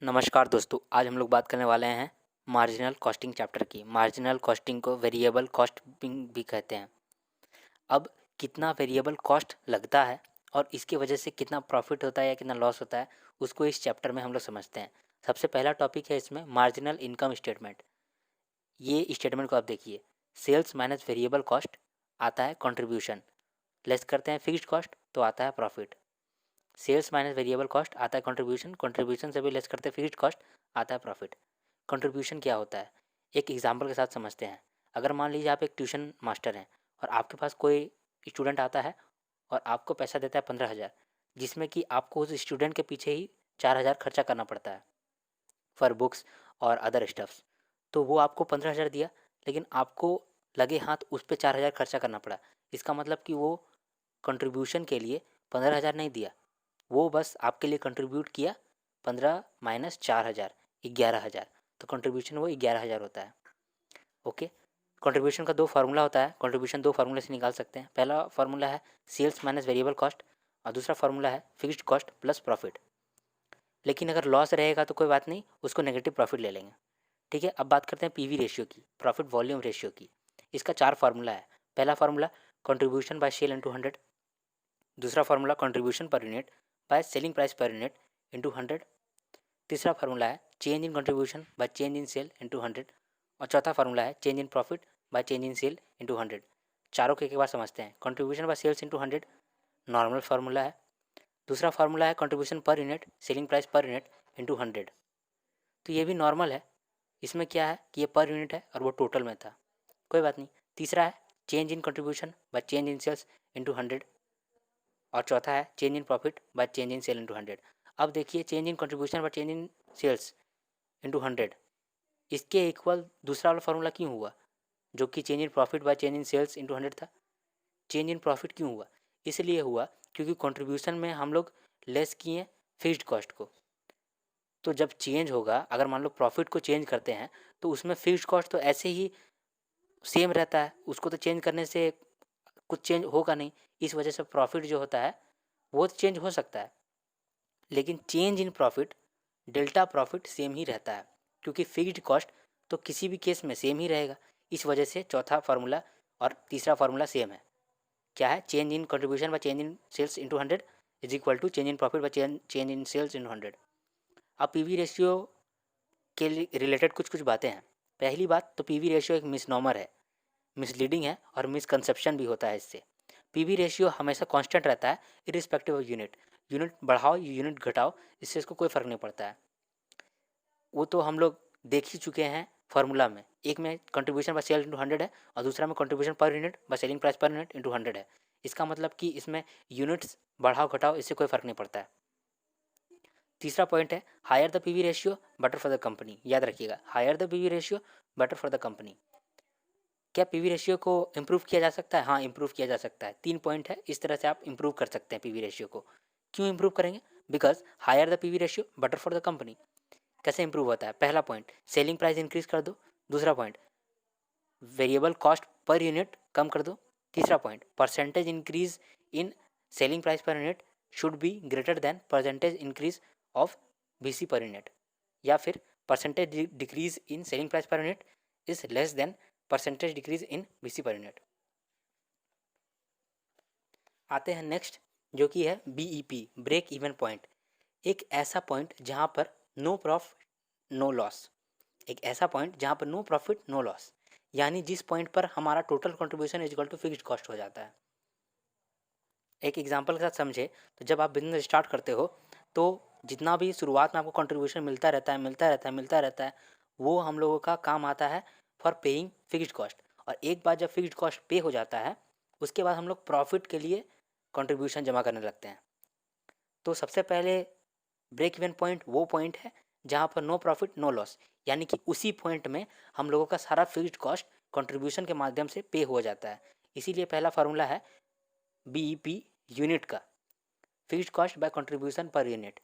नमस्कार दोस्तों, आज हम लोग बात करने वाले हैं मार्जिनल कॉस्टिंग चैप्टर की। मार्जिनल कॉस्टिंग को वेरिएबल कॉस्टिंग भी कहते हैं। अब कितना वेरिएबल कॉस्ट लगता है और इसकी वजह से कितना प्रॉफिट होता है या कितना लॉस होता है, उसको इस चैप्टर में हम लोग समझते हैं। सबसे पहला टॉपिक है इसमें मार्जिनल इनकम स्टेटमेंट। ये स्टेटमेंट को आप देखिए, सेल्स माइनस वेरिएबल कॉस्ट आता है कंट्रीब्यूशन, लेस करते हैं फिक्स्ड कॉस्ट तो आता है profit. Sales minus variable cost आता है कंट्रीब्यूशन, कंट्रीब्यूशन से भी लेस करते हैं फिक्स्ड कॉस्ट, आता है प्रॉफिट। कंट्रीब्यूशन क्या होता है, एक एग्जांपल के साथ समझते हैं। अगर मान लीजिए आप एक ट्यूशन मास्टर हैं और आपके पास कोई स्टूडेंट आता है और आपको पैसा देता है 15,000, जिसमें कि आपको उस स्टूडेंट के पीछे ही 4,000 खर्चा करना पड़ता है फॉर बुक्स और अदर स्टफ्स। तो वो आपको 15,000 दिया, लेकिन आपको लगे हाथ उस पर 4,000 खर्चा करना पड़ा। इसका मतलब कि वो कंट्रीब्यूशन के लिए 15,000 नहीं दिया, वो बस आपके लिए कंट्रीब्यूट किया 15 माइनस 4,000, 11,000। तो कंट्रीब्यूशन वो 11,000 होता है। ओके, कंट्रीब्यूशन का दो फार्मूला होता है। कंट्रीब्यूशन दो फार्मूले से निकाल सकते हैं। पहला फार्मूला है सेल्स माइनस वेरिएबल कॉस्ट और दूसरा फार्मूला है फिक्स्ड कॉस्ट प्लस प्रॉफिट। लेकिन अगर लॉस रहेगा तो कोई बात नहीं, उसको नेगेटिव प्रॉफिट ले लेंगे। ठीक है, अब बात करते हैं पीवी रेशियो की, प्रॉफिट वॉल्यूम रेशियो की। इसका 4 फार्मूला है। पहला formula contribution by sale into 100, दूसरा formula contribution per unit by selling price per unit into 100, तीसरा फार्मूला है change in contribution by change in sale into 100 और चौथा फार्मूला है change in profit by change in sale into 100। चारों के एक बार समझते हैं। Contribution by sales into 100 normal formula है। दूसरा फार्मूला है contribution per unit selling price per unit into 100, तो ये भी नॉर्मल है। इसमें क्या है कि ये पर यूनिट है और वो टोटल में था, कोई बात नहीं। तीसरा है change in contribution by change in sales into 100 और चौथा है change in profit by change in sale into 100। अब देखिए, change in contribution by change in sales into 100, इसके इक्वल दूसरा वाला फार्मूला क्यों हुआ, जो कि change in profit by change in sales into 100 था। चेंज इन प्रॉफिट क्यों हुआ, इसलिए हुआ क्योंकि कंट्रीब्यूशन में हम लोग लेस किए फिक्स्ड कॉस्ट को। तो जब चेंज होगा, अगर मान लो प्रॉफिट को चेंज करते हैं तो उसमें फिक्स्ड कॉस्ट तो ऐसे ही सेम रहता है, उसको तो चेंज करने से कुछ चेंज होगा नहीं। इस वजह से प्रॉफिट जो होता है वो चेंज हो सकता है, लेकिन change in profit delta profit same ही रहता है, क्योंकि फिक्स्ड कॉस्ट तो किसी भी केस में सेम ही रहेगा। इस वजह से चौथा फार्मूला और तीसरा फार्मूला सेम है। क्या है, change in contribution by change in sales into 100 is equal to change in profit by change in sales into 100। अब पीवी रेशियो के रिलेटेड कुछ कुछ बातें हैं। पहली बात तो पीवी रेशियो एक मिसनॉमर है, मिसलीडिंग है और मिसकंसेप्शन भी होता है इससे। पीवी रेशियो हमेशा कांस्टेंट रहता है इरिस्पेक्टिव ऑफ यूनिट। यूनिट बढ़ाओ यूनिट घटाओ, इससे इसको कोई फ़र्क नहीं पड़ता है। वो तो हम लोग देख ही चुके हैं फार्मूला में। एक में कंट्रीब्यूशन बाय सेल इंटू 100 है और दूसरा में contribution per unit by selling price per unit into 100 है। इसका मतलब कि इसमें यूनिट्स बढ़ाओ घटाओ, इससे कोई फ़र्क नहीं पड़ता है। तीसरा पॉइंट है higher the PV ratio better for the company. याद रखिएगा, higher the PV ratio better for the company. क्या पीवी रेशियो को इम्प्रूव किया जा सकता है? हाँ, इम्प्रूव किया जा सकता है। 3 पॉइंट है, इस तरह से आप इम्प्रूव कर सकते हैं पीवी रेशियो को। क्यों इम्प्रूव करेंगे? Because higher the PV ratio better for the company. कैसे इंप्रूव होता है? पहला पॉइंट, सेलिंग प्राइस इंक्रीज कर दो। दूसरा point, variable cost per unit कम कर दो। तीसरा point, percentage increase in selling price per unit should be greater than percentage increase of BC per unit, या फिर percentage decrease in selling price per unit is less than percentage decrease in BC per unit. आते हैं next, जो कि है BEP, break even point. एक ऐसा point जहां पर नो प्रॉफिट नो लॉस, एक ऐसा पॉइंट जहां पर नो प्रॉफिट नो लॉस, यानी जिस पॉइंट पर हमारा total contribution is equal to fixed cost हो जाता है। एक एग्जांपल के साथ समझे तो जब आप बिजनेस स्टार्ट करते हो तो जितना भी शुरुआत में आपको कंट्रीब्यूशन मिलता रहता है, वो हम लोगों का काम आता है फॉर पेइंग फिक्स्ड कॉस्ट। और एक बार जब फिक्स्ड कॉस्ट पे हो जाता है, उसके बाद हम लोग प्रॉफिट के लिए कंट्रीब्यूशन जमा करने लगते हैं। तो सबसे पहले ब्रेक इवन पॉइंट वो पॉइंट है जहाँ पर नो प्रॉफिट नो लॉस, यानी कि उसी पॉइंट में हम लोगों का सारा फिक्स्ड कॉस्ट कंट्रीब्यूशन के माध्यम से पे हो जाता है। इसीलिए पहला फार्मूला है बीईपी यूनिट का, fixed cost by contribution per unit.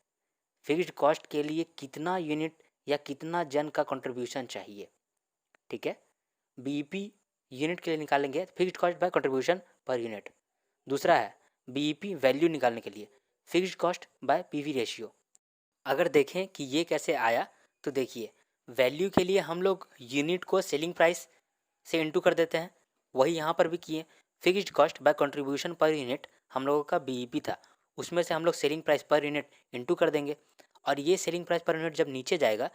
Fixed cost के लिए कितना यूनिट या कितना जन का कंट्रीब्यूशन चाहिए, ठीक है। बीईपी यूनिट के लिए निकालेंगे fixed cost by contribution per unit. दूसरा है बीईपी वैल्यू निकालने के लिए fixed cost by PV ratio. अगर देखें कि ये कैसे आया, तो देखिए वैल्यू के लिए हम लोग यूनिट को सेलिंग प्राइस से इंटू कर देते हैं, वही यहाँ पर भी किए। Fixed cost by contribution per unit हम लोगों का बीईपी था, उसमें से हम लोग selling price per unit into कर देंगे, और ये सेलिंग प्राइस पर यूनिट जब नीचे जाएगा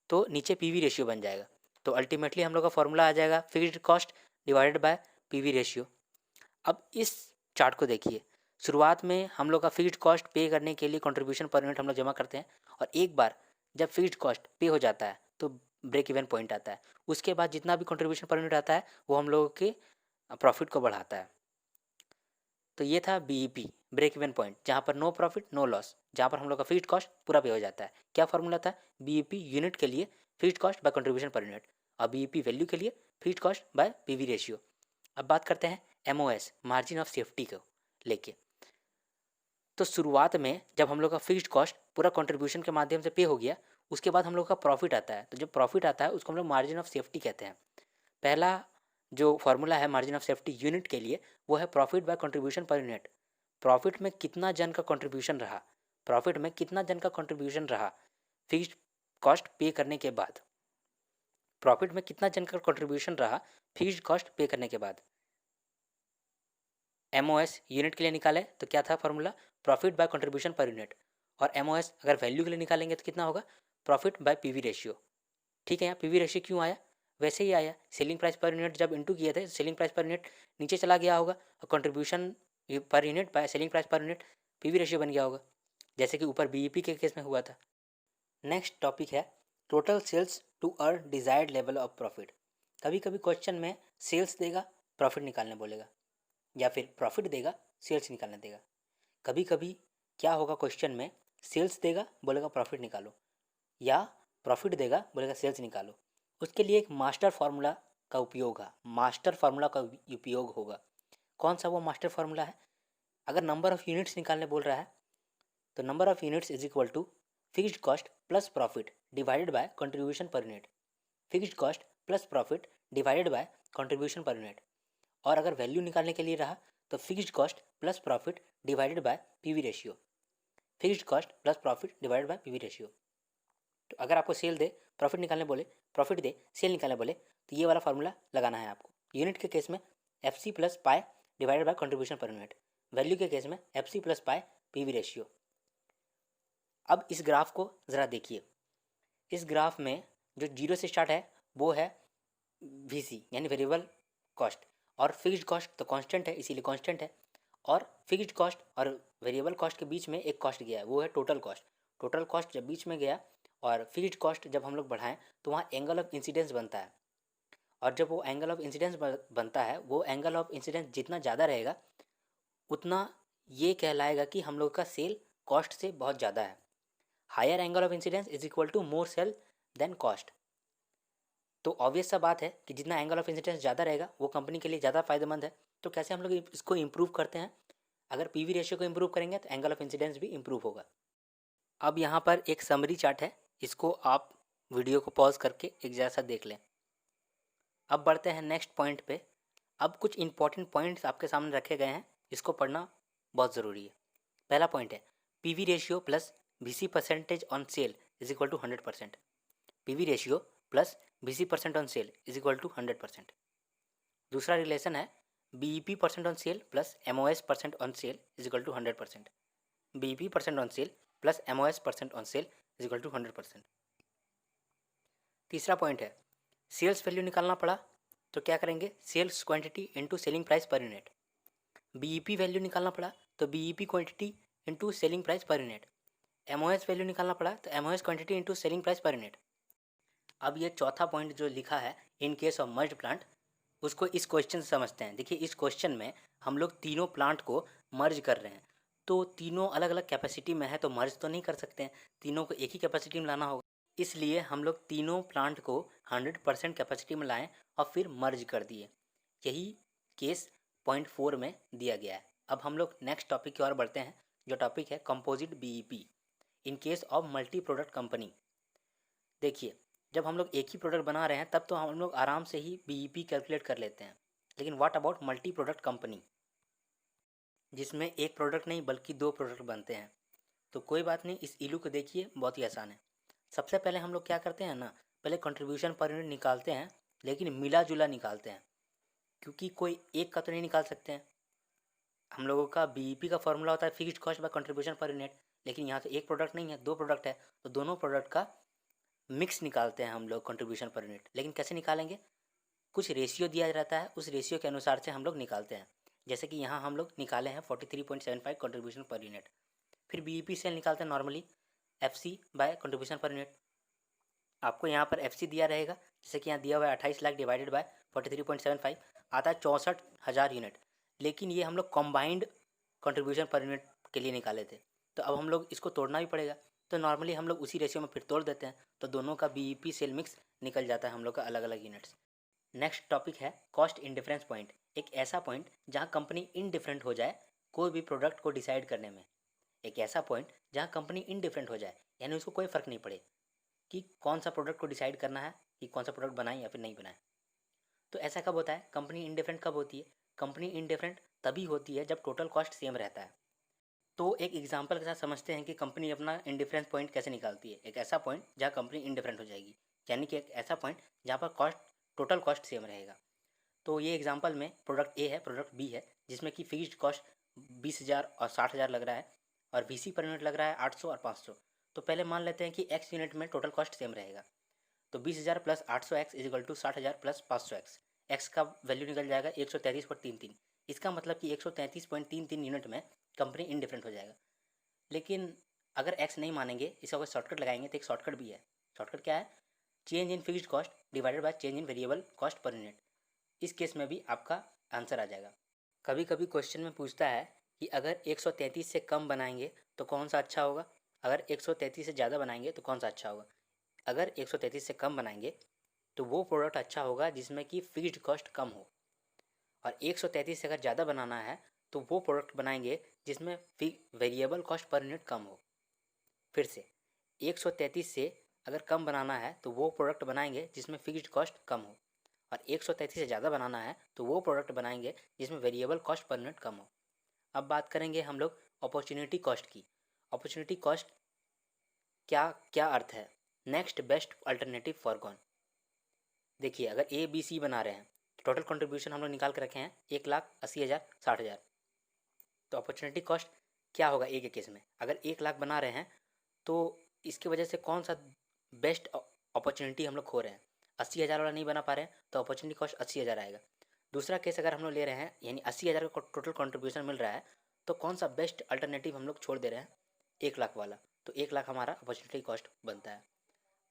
तो नीचे पीवी रेशियो बन जाएगा। तो अल्टीमेटली हम लोग का फॉर्मूला आ जाएगा fixed cost divided by PV ratio. अब इस चार्ट को देखिए, शुरुआत में हम लोग का फिक्स्ड कॉस्ट पे करने के लिए कंट्रीब्यूशन पर यूनिट हम लोग जमा करते हैं, और एक बार जब फिक्स्ड कॉस्ट पे हो जाता है तो ब्रेक इवन पॉइंट आता है। उसके बाद जितना भी कंट्रीब्यूशन पर यूनिट आता है वो हम लोगों के प्रॉफिट को बढ़ाता है। तो ये था बीईपी, ब्रेक इवन पॉइंट, जहाँ पर नो प्रॉफिट नो लॉस, जहाँ पर हम लोग का फिक्स्ड कॉस्ट पूरा पे हो जाता है। क्या फॉर्मूला था? बीईपी यूनिट के लिए fixed cost by contribution per unit, और बीईपी वैल्यू के लिए fixed cost by PV ratio. अब बात करते हैं एमओएस, मार्जिन ऑफ सेफ्टी को लेके। तो शुरुआत में जब हम लोग का फिक्स्ड कॉस्ट पूरा कंट्रीब्यूशन के माध्यम से पे हो गया, उसके बाद हम लोग का प्रॉफिट आता है। तो जब प्रॉफिट आता है उसको हम लोग मार्जिन ऑफ सेफ्टी कहते हैं। पहला जो फॉर्मूला है मार्जिन ऑफ सेफ्टी यूनिट के लिए, वो है profit by contribution per unit. Profit में कितना जन का कंट्रीब्यूशन रहा, प्रॉफिट में कितना जन का कंट्रीब्यूशन रहा फिक्स्ड कॉस्ट पे करने के बाद, प्रॉफिट में कितना जन का कंट्रीब्यूशन रहा फिक्स्ड कॉस्ट पे करने के बाद। एमओएस यूनिट के लिए निकाले तो क्या था formula? Profit by contribution per unit. और एमओएस अगर वैल्यू के लिए निकालेंगे तो कितना होगा? Profit by PV ratio. ठीक है, यहाँ पीवी रेशियो क्यों आया? वैसे ही आया, सेलिंग प्राइस पर यूनिट जब इंटू किए थे, सेलिंग प्राइस पर यूनिट नीचे चला गया होगा, और contribution per unit by selling price per unit PV ratio बन गया होगा, जैसे कि ऊपर बीईपी के केस में हुआ था। नेक्स्ट टॉपिक है total sales to earn desired level of profit. कभी कभी क्वेश्चन में सेल्स देगा, प्रॉफिट निकालने बोलेगा, या फिर प्रॉफिट देगा, सेल्स निकालने देगा। कभी कभी क्या होगा, क्वेश्चन में सेल्स देगा, बोलेगा प्रॉफिट निकालो, या प्रॉफिट देगा, बोलेगा सेल्स निकालो। उसके लिए एक मास्टर फार्मूला का उपयोग है, मास्टर फार्मूला का उपयोग होगा। कौन सा वो मास्टर फार्मूला है? अगर नंबर ऑफ यूनिट्स निकालने बोल रहा है तो number of units is equal to fixed cost plus profit divided by contribution per unit. Fixed cost plus profit divided by contribution per unit. और अगर वैल्यू निकालने के लिए रहा तो fixed cost plus profit divided by PV ratio. Fixed cost plus profit divided by PV ratio. तो अगर आपको सेल दे, प्रॉफिट निकालने बोले, प्रॉफिट दे, सेल निकालने बोले, तो ये वाला फार्मूला लगाना है आपको। यूनिट के केस में F C plus pi divided by contribution per unit, value के केस में F C plus pi PV ratio. अब इस ग्राफ को ज़रा देखिए, इस ग्राफ में जो जीरो से स्टार्ट है वो है वीसी यानी वेरिएबल कॉस्ट, और फिक्स्ड कॉस्ट तो कांस्टेंट है इसीलिए कांस्टेंट है, और फिक्स्ड कॉस्ट और वेरिएबल कॉस्ट के बीच में एक कॉस्ट गया है, वो है टोटल कॉस्ट। टोटल कॉस्ट जब बीच में गया और फिक्स्ड कॉस्ट जब हम लोग बढ़ाएं तो वहाँ एंगल ऑफ इंसिडेंस बनता है, और जब वो एंगल ऑफ इंसिडेंस बनता है, वो एंगल ऑफ इंसिडेंस जितना ज़्यादा रहेगा उतना ये कहलाएगा कि हम लोग का सेल कॉस्ट से बहुत ज़्यादा है। Higher angle of incidence is equal to more sale than cost. तो ऑब्वियस सा बात है कि जितना एंगल ऑफ इंसिडेंस ज़्यादा रहेगा वो कंपनी के लिए ज़्यादा फायदेमंद है। तो कैसे हम लोग इसको इम्प्रूव करते हैं? अगर पीवी रेशियो को इम्प्रूव करेंगे तो एंगल ऑफ इंसिडेंस भी इम्प्रूव होगा। अब यहाँ पर एक समरी चार्ट है, इसको आप वीडियो को पॉज करके एक जैसा देख लें। अब बढ़ते हैं नेक्स्ट पॉइंट पे। अब कुछ इंपॉर्टेंट पॉइंट्स आपके सामने रखे गए हैं, इसको पढ़ना बहुत ज़रूरी है। पहला पॉइंट है PV ratio plus VC percentage on sale is equal to 100%। PV ratio plus VC percent on sale is equal to 100%। दूसरा रिलेशन है BEP percent on sale plus MOS percent on sale is equal to 100%। BEP percent on sale plus MOS percent on sale is equal to 100%। तीसरा point है sales value निकालना पड़ा तो क्या करेंगे? Sales quantity into selling price per unit. BEP value निकालना पड़ा तो BEP quantity into selling price per unit. MOS value निकालना पड़ा तो MOS quantity into selling price per unit. अब ये चौथा पॉइंट जो लिखा है in case of merge plant, उसको इस क्वेश्चन से समझते हैं। देखिए इस क्वेश्चन में हम लोग तीनों प्लांट को मर्ज कर रहे हैं, तो तीनों अलग अलग कैपेसिटी में है तो मर्ज तो नहीं कर सकते हैं, तीनों को एक ही कैपेसिटी में लाना होगा। इसलिए हम लोग तीनों प्लांट को 100% कैपेसिटी में लाएं और फिर मर्ज कर दिए। यही केस पॉइंट 4 में दिया गया है। अब हम लोग नेक्स्ट टॉपिक की ओर बढ़ते हैं, जो टॉपिक है composite BEP in case of multi product company. देखिए जब हम लोग एक ही प्रोडक्ट बना रहे हैं तब तो हम लोग आराम से ही बीईपी कैलकुलेट कर लेते हैं, लेकिन what about multi product company जिसमें एक प्रोडक्ट नहीं बल्कि दो प्रोडक्ट बनते हैं। तो कोई बात नहीं, इस इलू को देखिए, बहुत ही आसान है। सबसे पहले हम लोग क्या करते हैं ना, पहले कंट्रीब्यूशन पर यूनिट निकालते हैं, लेकिन मिला जुला निकालते हैं, क्योंकि कोई एक का तो नहीं निकाल सकते हैं। हम लोगों का बीईपी का फॉर्मूला होता है fixed cost by contribution per unit, लेकिन यहाँ तो एक प्रोडक्ट नहीं है, दो प्रोडक्ट है, तो दोनों प्रोडक्ट का मिक्स निकालते हैं हम लोग कंट्रीब्यूशन पर यूनिट। लेकिन कैसे निकालेंगे, कुछ रेशियो दिया रहता है, उस रेशियो के अनुसार से हम लोग निकालते हैं। जैसे कि यहाँ हम लोग निकाले हैं 43.75 कंट्रीब्यूशन पर यूनिट। फिर बीईपी सेल निकालते हैं normally FC bye contribution per unit. आपको यहाँ पर एफसी दिया रहेगा, जैसे कि यहाँ दिया हुआ है 28 लाख डिवाइडेड बाय 43.75, आता है 64,000 यूनिट। लेकिन ये हम लोग कॉम्बाइंड कंट्रीब्यूशन पर यूनिट के लिए निकाले थे, तो अब हम लोग इसको तोड़ना भी पड़ेगा। तो नॉर्मली हम लोग उसी रेशियो में फिर तोड़ देते हैं, तो दोनों का बीईपी सेल मिक्स निकल जाता है हम लोग का अलग अलग यूनिट्स। नेक्स्ट टॉपिक है कॉस्ट इंडिफरेंस पॉइंट। एक ऐसा पॉइंट जहाँ कंपनी इनडिफरेंट हो जाए कोई भी प्रोडक्ट को डिसाइड करने में। एक ऐसा पॉइंट जहाँ कंपनी इनडिफरेंट हो जाए, यानी उसको कोई फ़र्क नहीं पड़े कि कौन सा प्रोडक्ट को डिसाइड करना है, कि कौन सा प्रोडक्ट बनाए या फिर नहीं बनाए। तो ऐसा कब होता है, कंपनी इनडिफरेंट कब होती है, कंपनी इनडिफरेंट तभी होती है जब टोटल कॉस्ट सेम रहता है। तो एक एग्जांपल के साथ समझते हैं कि कंपनी अपना इंडिफरेंस पॉइंट कैसे निकालती है। एक ऐसा पॉइंट जहाँ कंपनी इनडिफरेंट हो जाएगी, यानी कि एक ऐसा पॉइंट जहाँ पर टोटल कॉस्ट सेम रहेगा। तो ये एग्जांपल में प्रोडक्ट ए है, प्रोडक्ट बी है, जिसमें कि फिक्स्ड कॉस्ट 20,000 और 60,000 लग रहा है, और वीसी पर यूनिट लग रहा है 800 और 500। तो पहले मान लेते हैं कि एक्स यूनिट में टोटल कॉस्ट सेम रहेगा। तो 20,000 plus 800 X is equal to 60,000 plus 500 X. X का वैल्यू निकल जाएगा 133.33। इसका मतलब कि 133.33 यूनिट में कंपनी इनडिफरेंट हो जाएगा। लेकिन अगर एक्स नहीं मानेंगे, इसका कोई शॉर्टकट लगाएंगे, तो एक शॉर्टकट भी है। शॉर्टकट क्या है, change in fixed cost divided bye change in variable cost per unit. इस केस में भी आपका आंसर आ जाएगा। कभी कभी क्वेश्चन में पूछता है कि अगर 133 से कम बनाएंगे तो कौन सा अच्छा होगा, अगर 133 से ज़्यादा बनाएंगे तो कौन सा अच्छा होगा। अगर 133 से कम बनाएंगे तो वो प्रोडक्ट अच्छा होगा जिसमें कि फिक्स्ड कॉस्ट कम हो, और 133 से अगर ज़्यादा बनाना है तो वो प्रोडक्ट बनाएंगे जिसमें वेरिएबल कॉस्ट पर यूनिट कम हो। फिर से 133 से अगर कम बनाना है तो वो प्रोडक्ट बनाएंगे जिसमें फिक्स्ड कॉस्ट कम हो, और 133 से ज़्यादा बनाना है तो वो प्रोडक्ट बनाएंगे जिसमें वेरिएबल कॉस्ट पर यूनिट कम हो। अब बात करेंगे हम लोग अपॉर्चुनिटी कॉस्ट की। अपॉर्चुनिटी कॉस्ट क्या क्या अर्थ है, next best alternative for gone. देखिए, अगर ए बी सी बना रहे हैं, टोटल कंट्रीब्यूशन हम लोग निकाल के रखे हैं 1,80,000 60,000। तो अपॉर्चुनिटी कॉस्ट क्या होगा ए के केस में, अगर 1,00,000 बना रहे हैं तो इसकी वजह से कौन सा बेस्ट अपॉर्चुनिटी हम लोग खो रहे हैं। 80,000 वाला नहीं बना पा रहे हैं तो अपॉर्चुनिटी कॉस्ट 80,000 आएगा। दूसरा केस अगर हम लोग ले रहे हैं, यानी 80,000 का टोटल कंट्रीब्यूशन मिल रहा है, तो कौन सा बेस्ट अल्टरनेटिव हम लोग छोड़ दे रहे हैं, 1,00,000 वाला, तो 1,00,000 हमारा अपॉर्चुनिटी कॉस्ट बनता है।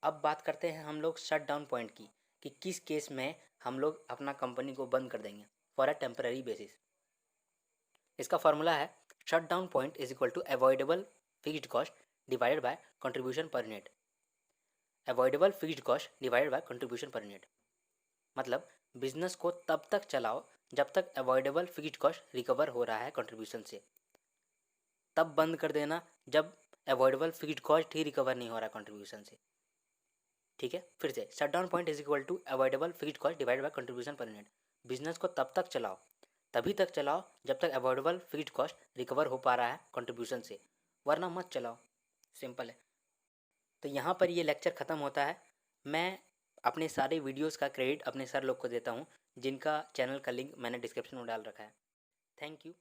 अब बात करते हैं हम लोग शट डाउन पॉइंट की, कि किस केस में हम लोग अपना कंपनी को बंद कर देंगे फॉर अ टेम्पररी बेसिस। इसका फॉर्मूला है shut down point is equal to avoidable fixed cost divided by contribution per unit. Avoidable fixed cost divided by contribution per unit मतलब बिजनेस को तब तक चलाओ जब तक अवॉइडेबल फिक्स्ड कॉस्ट रिकवर हो रहा है कंट्रीब्यूशन से, तब बंद कर देना जब अवॉइडेबल फिक्स्ड कॉस्ट ही रिकवर नहीं हो रहा कंट्रीब्यूशन से। ठीक है, फिर से shut down point is equal to avoidable fixed cost divide by contribution per unit. Business को तब तक चलाओ, तभी तक चलाओ जब तक अवॉइडेबल फिक्स्ड कॉस्ट रिकवर हो पा रहा है कंट्रीब्यूशन से, वरना मत चलाओ। सिंपल है। तो यहाँ पर ये लेक्चर ख़त्म होता है। मैं अपने सारे वीडियोस का क्रेडिट अपने सर लोग को देता हूँ, जिनका चैनल का लिंक मैंने डिस्क्रिप्शन में डाल रखा है। Thank you.